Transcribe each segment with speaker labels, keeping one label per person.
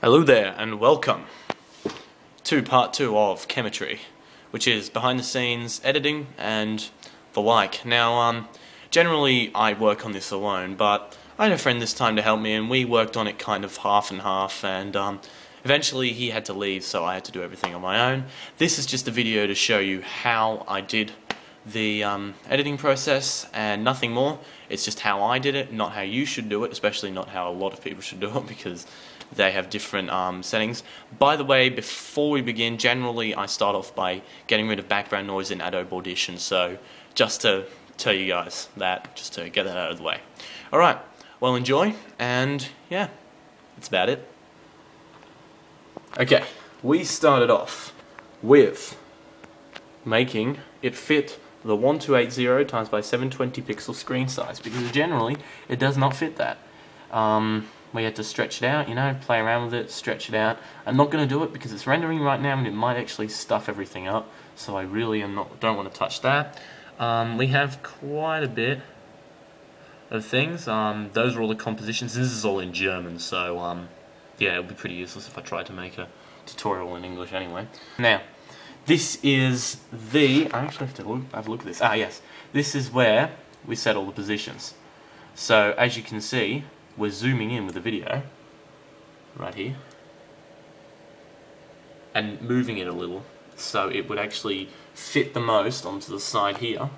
Speaker 1: Hello there and welcome to part 2 of Chemitree, which is behind the scenes editing and the like. Now, generally I work on this alone, but I had a friend this time to help me and we worked on it kind of half and half, and eventually he had to leave, so I had to do everything on my own. This is just a video to show you how I did the editing process and nothing more. It's just how I did it, not how you should do it, especially not how a lot of people should do it, because they have different settings. By the way, before we begin, generally I start off by getting rid of background noise in Adobe Audition, so just to tell you guys that, just to get that out of the way. Alright, well, enjoy, and yeah, that's about it. Okay, we started off with making it fit the 1280 times by 720 pixel screen size, because generally it does not fit that. We had to stretch it out, you know, play around with it, stretch it out. I'm not going to do it because it's rendering right now and it might actually stuff everything up, so I really don't want to touch that. We have quite a bit of things. Those are all the compositions. This is all in German, so yeah, it would be pretty useless if I tried to make a tutorial in English anyway. Now, this is the... I actually have to have a look at this. Yes. This is where we set all the positions. So, as you can see, we're zooming in with the video, right here, and moving it a little, so it would actually fit the most onto the side here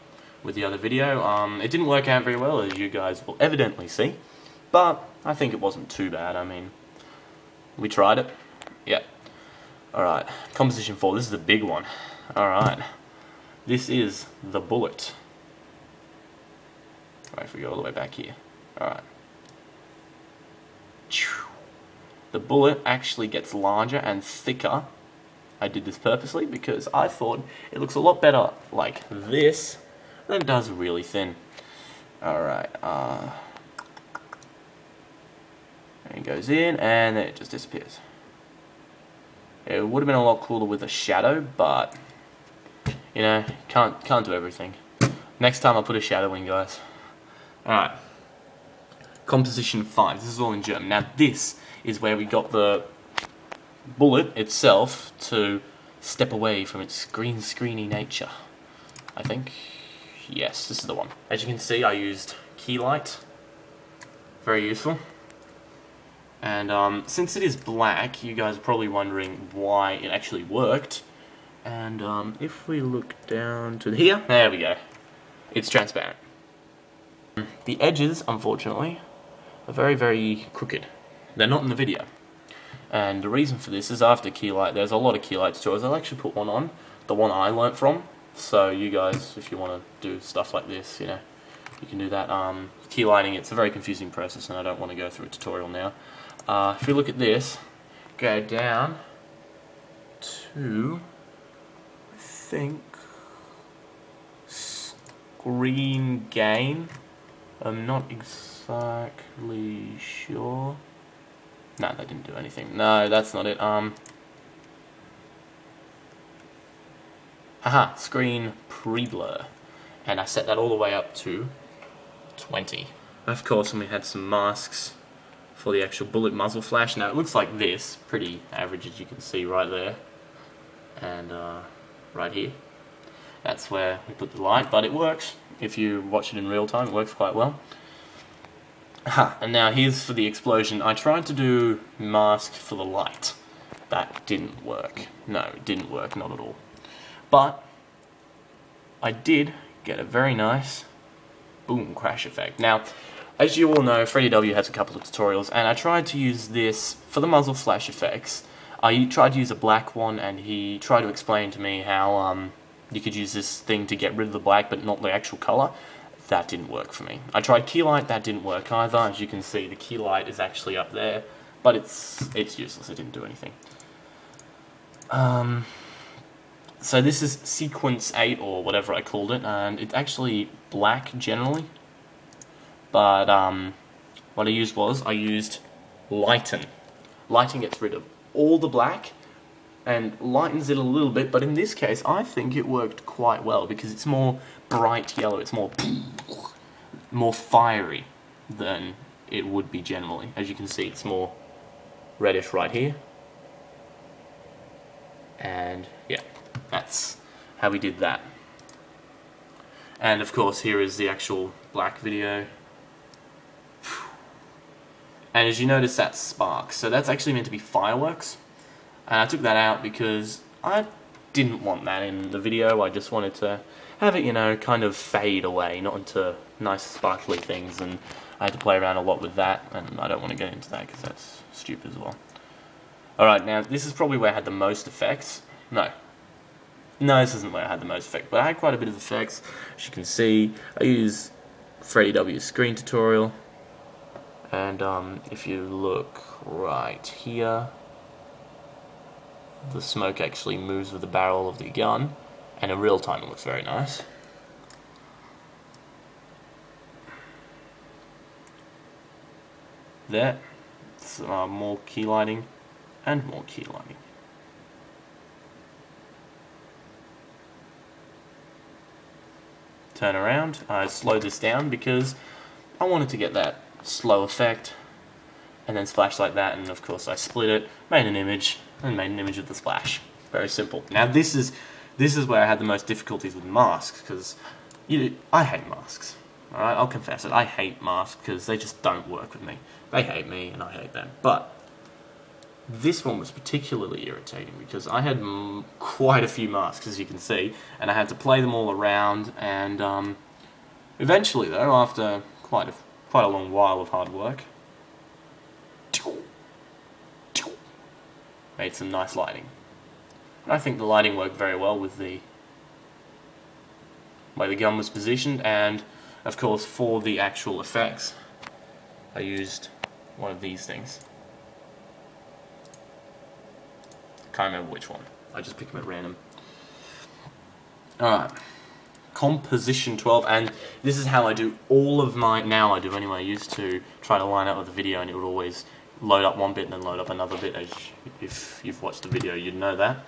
Speaker 1: with the other video. It didn't work out very well, as you guys will evidently see, but I think it wasn't too bad. I mean, we tried it. Yeah. Alright, composition 4, this is the big one. Alright, this is the bullet. Alright, if we go all the way back here. Alright. The bullet actually gets larger and thicker. I did this purposely because I thought it looks a lot better like this than it does really thin. Alright, there it goes in and then it just disappears. It would have been a lot cooler with a shadow, but you know, can't do everything. Next time I'll put a shadow in, guys. Alright. Composition 5. This is all in German. Now this is where we got the bullet itself to step away from its green screeny nature. I think. Yes, this is the one. As you can see, I used Keylight. Very useful. And since it is black, you guys are probably wondering why it actually worked. And if we look down to here, there we go. It's transparent. The edges, unfortunately, are very, very crooked. They're not in the video. And the reason for this is after Keylight, there's a lot of Keylight tutorials. I'll actually put one on, the one I learnt from. So you guys, if you want to do stuff like this, you know, you can do that. Keylighting, it's a very confusing process and I don't want to go through a tutorial now. If we look at this, go down to, I think, screen gain. I'm not exactly sure. No, that didn't do anything. No, that's not it. Haha, screen pre-blur. And I set that all the way up to 20. Of course, and we had some masks for the actual bullet muzzle flash. Now it looks like this, pretty average as you can see right there, and right here. That's where we put the light, but it works. If you watch it in real time, it works quite well. And now here's for the explosion. I tried to do mask for the light. That didn't work. No, it didn't work, not at all. But I did get a very nice boom crash effect. Now, as you all know, Freddie W has a couple of tutorials, and I tried to use this for the muzzle flash effects. I tried to use a black one, and he tried to explain to me how you could use this thing to get rid of the black, but not the actual color. That didn't work for me. I tried Keylight, that didn't work either. As you can see, the Keylight is actually up there, but it's useless. It didn't do anything. So this is Sequence 8, or whatever I called it, and it's actually black generally. But what I used Lighten. Lighten gets rid of all the black and lightens it a little bit, but in this case I think it worked quite well because it's more bright yellow, it's more fiery than it would be generally. As you can see, it's more reddish right here. And yeah, that's how we did that. And of course here is the actual black video. And as you notice, that's sparks, so that's actually meant to be fireworks. And I took that out because I didn't want that in the video. I just wanted to have it, you know, kind of fade away, not into nice sparkly things, and I had to play around a lot with that, and I don't want to get into that because that's stupid as well. Alright, now this is probably where I had the most effects. No, this isn't where I had the most effects, but I had quite a bit of effects. As you can see, I use Freddie W's screen tutorial, and if you look right here, the smoke actually moves with the barrel of the gun, and in real time it looks very nice. There, it's more key lighting and more key lighting. Turn around, I slowed this down because I wanted to get that slow effect, and then splash like that, and of course I split it, made an image, and made an image of the splash. Very simple. Now this is where I had the most difficulties with masks, because I hate masks. Alright, I'll confess it, I hate masks because they just don't work with me. They hate me and I hate them. But this one was particularly irritating because I had quite a few masks, as you can see, and I had to play them all around, and eventually though, after quite a long while of hard work, made some nice lighting. And I think the lighting worked very well with the way the gun was positioned, and of course for the actual effects I used one of these things. Can't remember which one. I just picked them at random. Alright. Composition 12, and this is how I do all of my, now I do anyway. I used to try to line up with the video and it would always load up one bit and then load up another bit. As if you've watched the video, you'd know that.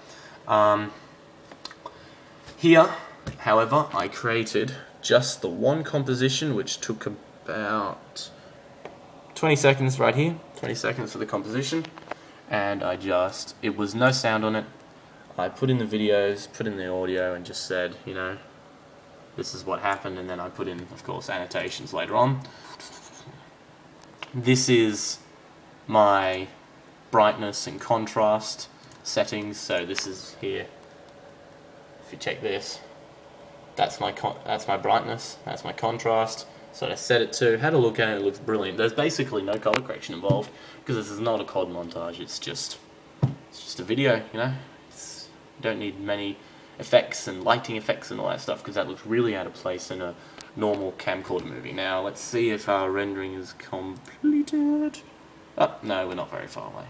Speaker 1: Here, however, I created just the one composition, which took about 20 seconds right here. 20 seconds for the composition. And it was no sound on it. I put in the videos, put in the audio, and just said, you know, this is what happened, and then I put in, of course, annotations later on. This is my brightness and contrast settings, so this is here. If you check this, that's my brightness, that's my contrast. So I set it to, had a look at it, it looks brilliant. There's basically no color correction involved because this is not a COD montage, it's just a video, you know. You don't need many effects and lighting effects and all that stuff because that looks really out of place in a normal camcorder movie. Now let's see if our rendering is completed. Oh, no, we're not very far away.